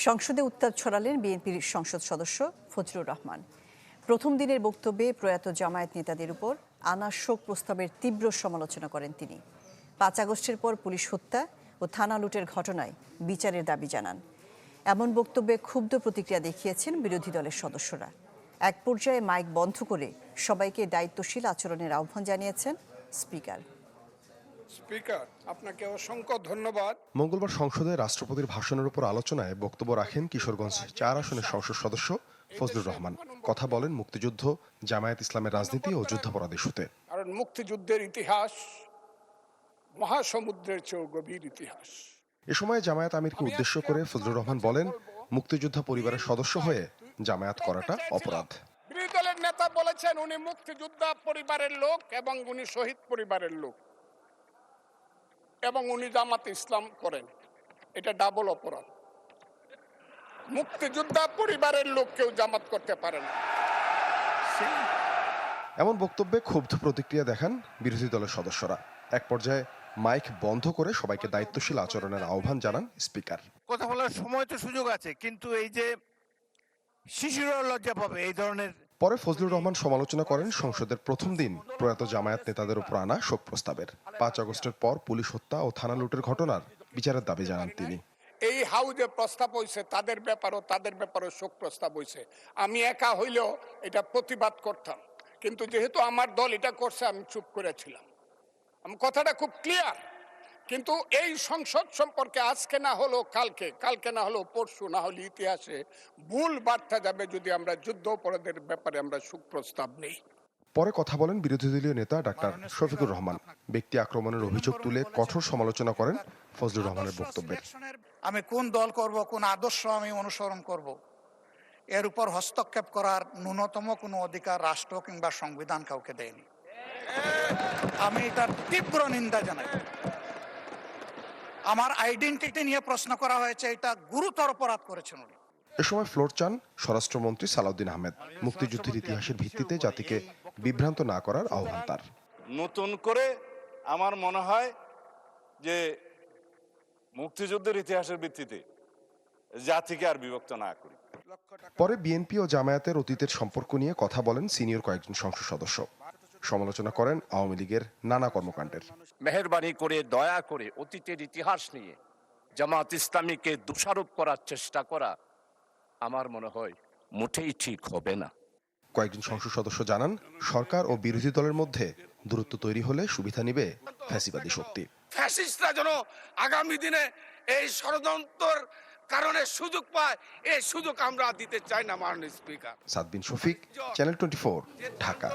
সংসদে উত্তাপ ছড়ালেন বিএনপির সংসদ সদস্য ফজলুর রহমান। প্রথম দিনের বক্তব্যে প্রয়াত জামায়াত নেতাদের উপর আনা শোক প্রস্তাবের তীব্র সমালোচনা করেন তিনি। ৫ আগস্টের পর পুলিশ হত্যা ও থানা লুটের ঘটনায় বিচারের দাবি জানান। এমন বক্তব্যে ক্ষুব্ধ প্রতিক্রিয়া দেখিয়েছেন বিরোধী দলের সদস্যরা। এক পর্যায়ে মাইক বন্ধ করে সবাইকে দায়িত্বশীল আচরণের আহ্বান জানিয়েছেন স্পিকার। আপনাকে অসংখ্য ধন্যবাদ। মঙ্গলবার সংসদে রাষ্ট্রপতির ভাষণের উপর আলোচনায় বক্তব্য রাখেন কিশোরগঞ্জ ৪ আসনের সংসদ সদস্য ফজলুর রহমান। কথা বলেন মুক্তিযুদ্ধ, জামায়াত ইসলামের রাজনীতি ও যুদ্ধাপরাধ ইস্যুতে। কারণ মুক্তিযুদ্ধের ইতিহাস মহাসমুদ্রের চেয়েও গভীর ইতিহাস। এ সময় জামায়াত আমিরকে উদ্দেশ্য করে ফজলুর রহমান বলেন, মুক্তিযোদ্ধা পরিবারের সদস্য হয়ে জামায়াত করাটা অপরাধ। বিরোধী দলের নেতা বলেছেন উনি মুক্তিযোদ্ধা পরিবারের লোক এবং উনি শহীদ পরিবারের লোক এবং উনি জামাত ইসলাম করেন। এটা ডাবল অপরাধ। মুক্তিযোদ্ধা পরিবারের লোক কেউ জামাত করতে পারে না। এমন বক্তব্যে ক্ষুব্ধ প্রতিক্রিয়া দেখান বিরোধী দলের সদস্যরা। এক পর্যায়ে মাইক বন্ধ করে সবাইকে দায়িত্বশীল আচরণের আহ্বান জানান স্পিকার। কথা বলার সময় তো সুযোগ আছে, কিন্তু এই যে শিশুরা লজ্জা পাবে এই ধরনের। পরে ফজলুর রহমান সমালোচনা করেন সংসদের প্রথম দিন প্রয়াত জামায়াত নেতাদের উপর আনা শোক প্রস্তাবের। ৫ আগস্টের পর পুলিশ হত্যা ও থানা লুটের ঘটনার বিচারের দাবি জানান তিনি। এই হাউজে প্রস্তাব হয়েছে, তাদের ব্যাপারও শোক প্রস্তাব হয়েছে। আমি একা হইলেও এটা প্রতিবাদ করতাম, কিন্তু যেহেতু আমার দল এটা করছে আমি চুপ করেছিলাম। আমি কথাটা খুব ক্লিয়ার। কিন্তু এই সংসদ সম্পর্কে আজকে না হলো কালকে না হলো পরশু, না হলে ইতিহাসে ভুল বার্তা যাবে যদি আমরা যুদ্ধ অপরাধের ব্যাপারে আমরা শোক প্রস্তাব নেই। পরে কথা বলেন বিরোধী দলীয় নেতা ডাক্তার শফিকুর রহমান। ব্যক্তি আক্রমণের অভিযোগ তুলে কঠোর সমালোচনা করেন ফজলুর রহমানের বক্তব্যের। আমি কোন দল করব, কোন আদর্শ আমি অনুসরণ করব, এর উপর হস্তক্ষেপ করার ন্যূনতম কোনো অধিকার রাষ্ট্র কিংবা সংবিধান কাউকে দেয়নি। আমি এটার তীব্র নিন্দা জানাই। আমার আইডেন্টিটি নিয়ে প্রশ্ন করা হয়েছে, এটা গুরুতর অপরাধ করেছেন উনি। এ সময় ফ্লোর চান স্বরাষ্ট্রমন্ত্রী সালাউদ্দিন আহমেদ। মুক্তিযুদ্ধের ইতিহাসের ভিত্তিতে জাতিকে বিভ্রান্ত না করার আহ্বান তার। নতুন করে আমার মনে হয় যে মুক্তিযুদ্ধের ইতিহাসের ভিত্তিতে জাতিকে আর বিভক্ত না করি। পরে বিএনপি ও জামায়াতের অতীতের সম্পর্ক নিয়ে কথা বলেন সিনিয়র কয়েকজন সংসদ সদস্য। সমালোচনা করেন আওয়ামী লীগের নানা কর্মকাণ্ডের। মেহেরবানি করে দয়া করে অতীতের ইতিহাস নিয়ে জামাত ইসলামীকে দোষারোপ করার চেষ্টা করা আমার মনে হয় মোটেই ঠিক হবে না। কয়েকজন সংসদ সদস্য জানান, সরকার ও বিরোধী দলের মধ্যে দূরত্ব তৈরি হলে সুবিধা নিবে ফ্যাসিবাদী শক্তি। ফ্যাসিস্টরা যেন আগামী দিনে এই ষড়যন্ত্রের কারণে সুযোগ পায়, এই সুযোগ আমরা দিতে চাই না। মাননীয় স্পিকার। সাদবিন শফিক, চ্যানেল 24, ঢাকা।